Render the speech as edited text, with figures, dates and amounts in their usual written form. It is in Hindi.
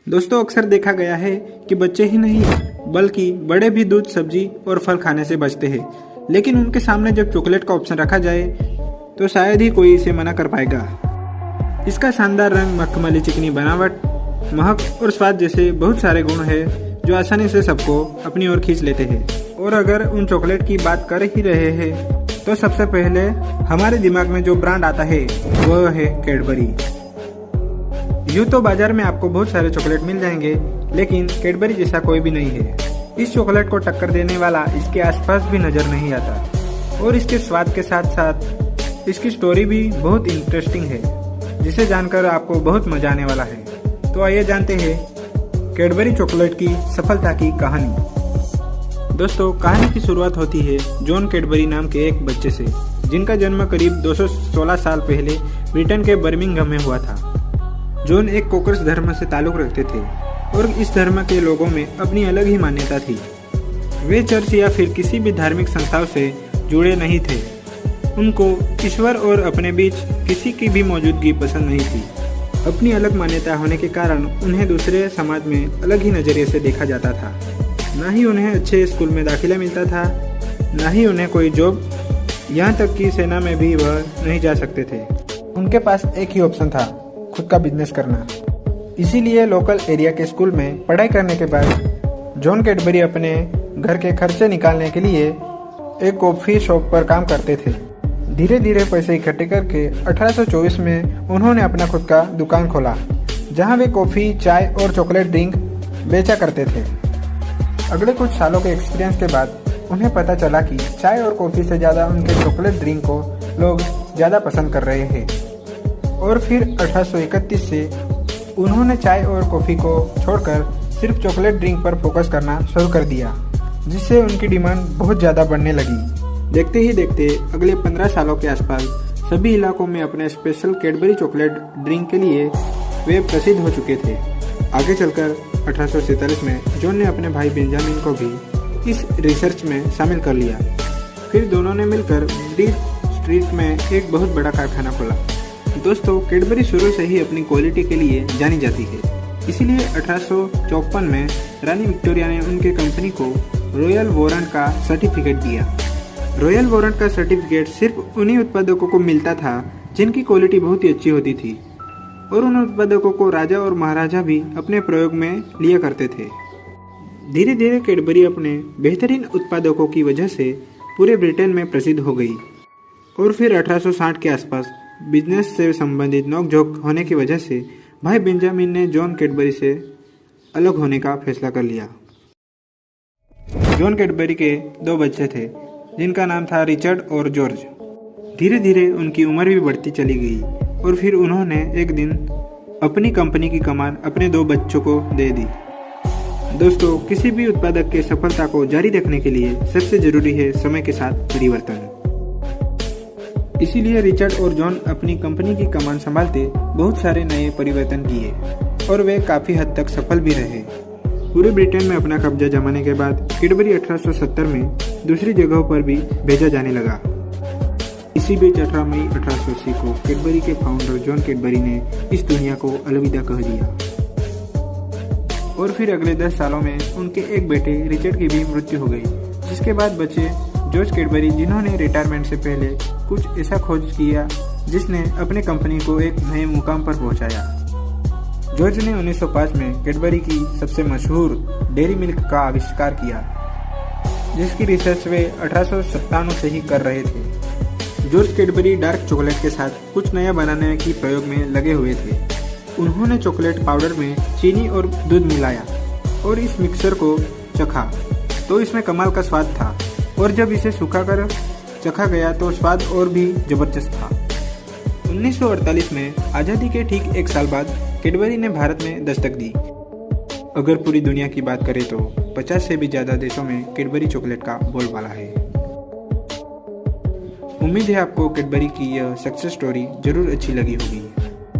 दोस्तों, अक्सर देखा गया है कि बच्चे ही नहीं बल्कि बड़े भी दूध, सब्जी और फल खाने से बचते हैं, लेकिन उनके सामने जब चॉकलेट का ऑप्शन रखा जाए तो शायद ही कोई इसे मना कर पाएगा। इसका शानदार रंग, मखमली चिकनी बनावट, महक और स्वाद जैसे बहुत सारे गुण हैं जो आसानी से सबको अपनी ओर खींच लेते हैं। और अगर उन चॉकलेट की बात कर ही रहे हैं तो सबसे पहले हमारे दिमाग में जो ब्रांड आता है वह है कैडबरी। यूँ तो बाजार में आपको बहुत सारे चॉकलेट मिल जाएंगे, लेकिन कैडबरी जैसा कोई भी नहीं है। इस चॉकलेट को टक्कर देने वाला इसके आसपास भी नजर नहीं आता। और इसके स्वाद के साथ साथ इसकी स्टोरी भी बहुत इंटरेस्टिंग है, जिसे जानकर आपको बहुत मजा आने वाला है। तो आइए जानते हैं कैडबरी चॉकलेट की सफलता की कहानी। दोस्तों, कहानी की शुरुआत होती है जॉन कैडबरी नाम के एक बच्चे से, जिनका जन्म करीब 216 साल पहले ब्रिटेन के बर्मिंघम में हुआ था। जॉन एक कोकर्स धर्म से ताल्लुक रखते थे और इस धर्म के लोगों में अपनी अलग ही मान्यता थी। वे चर्च या फिर किसी भी धार्मिक संस्थाओं से जुड़े नहीं थे। उनको ईश्वर और अपने बीच किसी की भी मौजूदगी पसंद नहीं थी। अपनी अलग मान्यता होने के कारण उन्हें दूसरे समाज में अलग ही नज़रिए से देखा जाता था। ना ही उन्हें अच्छे स्कूल में दाखिला मिलता था, ना ही उन्हें कोई जॉब, यहाँ तक कि सेना में भी वह नहीं जा सकते थे। उनके पास एक ही ऑप्शन था, खुद का बिजनेस करना। इसीलिए लोकल एरिया के स्कूल में पढ़ाई करने के बाद जॉन कैडबरी अपने घर के खर्चे निकालने के लिए एक कॉफ़ी शॉप पर काम करते थे। धीरे धीरे पैसे इकट्ठे करके 1824 में उन्होंने अपना खुद का दुकान खोला, जहां वे कॉफ़ी, चाय और चॉकलेट ड्रिंक बेचा करते थे। अगले कुछ सालों के एक्सपीरियंस के बाद उन्हें पता चला कि चाय और कॉफ़ी से ज़्यादा उनके चॉकलेट ड्रिंक को लोग ज़्यादा पसंद कर रहे हैं। और फिर 1831 से उन्होंने चाय और कॉफ़ी को छोड़कर सिर्फ चॉकलेट ड्रिंक पर फोकस करना शुरू कर दिया, जिससे उनकी डिमांड बहुत ज़्यादा बढ़ने लगी। देखते ही देखते अगले 15 सालों के आसपास सभी इलाकों में अपने स्पेशल कैडबरी चॉकलेट ड्रिंक के लिए वे प्रसिद्ध हो चुके थे। आगे चलकर 1847 में जॉन ने अपने भाई बेंजामिन को भी इस रिसर्च में शामिल कर लिया। फिर दोनों ने मिलकर ब्रीड स्ट्रीट में एक बहुत बड़ा कारखाना खोला। दोस्तों, कैडबरी शुरू से ही अपनी क्वालिटी के लिए जानी जाती है। इसीलिए 1854 में रानी विक्टोरिया ने उनके कंपनी को रॉयल वारंट का सर्टिफिकेट दिया। रॉयल वारंट का सर्टिफिकेट सिर्फ उन्हीं उत्पादकों को मिलता था जिनकी क्वालिटी बहुत ही अच्छी होती थी, और उन उत्पादकों को राजा और महाराजा भी अपने प्रयोग में लिया करते थे। धीरे धीरे कैडबरी अपने बेहतरीन उत्पादकों की वजह से पूरे ब्रिटेन में प्रसिद्ध हो गई। और फिर 1860 के आसपास बिजनेस से संबंधित नोकझोंक होने की वजह से भाई बेंजामिन ने जॉन कैडबरी से अलग होने का फैसला कर लिया। जॉन कैडबरी के 2 बच्चे थे, जिनका नाम था रिचर्ड और जॉर्ज। धीरे धीरे उनकी उम्र भी बढ़ती चली गई और फिर उन्होंने एक दिन अपनी कंपनी की कमान अपने 2 बच्चों को दे दी। दोस्तों, किसी भी उत्पादक के सफलता को जारी रखने के लिए सबसे जरूरी है समय के साथ परिवर्तन। इसीलिए रिचर्ड और जॉन अपनी कंपनी की कमान संभालते बहुत सारे नए परिवर्तन किए और वे काफ़ी हद तक सफल भी रहे। पूरे ब्रिटेन में अपना कब्जा जमाने के बाद कैडबरी 1870 में दूसरी जगहों पर भी भेजा जाने लगा। इसी बीच 18 मई 1880 को कैडबरी के फाउंडर जॉन कैडबरी ने इस दुनिया को अलविदा कह दिया। और फिर अगले 10 सालों में उनके एक बेटे रिचर्ड की भी मृत्यु हो गई, जिसके बाद बचे जॉर्ज कैडबरी, जिन्होंने रिटायरमेंट से पहले कुछ ऐसा खोज किया जिसने अपने कंपनी को एक नए मुकाम पर पहुंचाया। जॉर्ज ने 1905 में कैडबरी की सबसे मशहूर डेयरी मिल्क का आविष्कार किया, जिसकी रिसर्च वे 1897 से ही कर रहे थे। जॉर्ज कैडबरी डार्क चॉकलेट के साथ कुछ नया बनाने की प्रयोग में लगे हुए थे। उन्होंने चॉकलेट पाउडर में चीनी और दूध मिलाया और इस मिक्सर को चखा तो इसमें कमाल का स्वाद था, और जब इसे सुखाकर चखा गया तो स्वाद और भी जबरदस्त था। 1948 में आज़ादी के ठीक 1 साल बाद कैडबरी ने भारत में दस्तक दी। अगर पूरी दुनिया की बात करें तो 50 से भी ज़्यादा देशों में कैडबरी चॉकलेट का बोलबाला है। उम्मीद है आपको कैडबरी की यह सक्सेस स्टोरी जरूर अच्छी लगी होगी।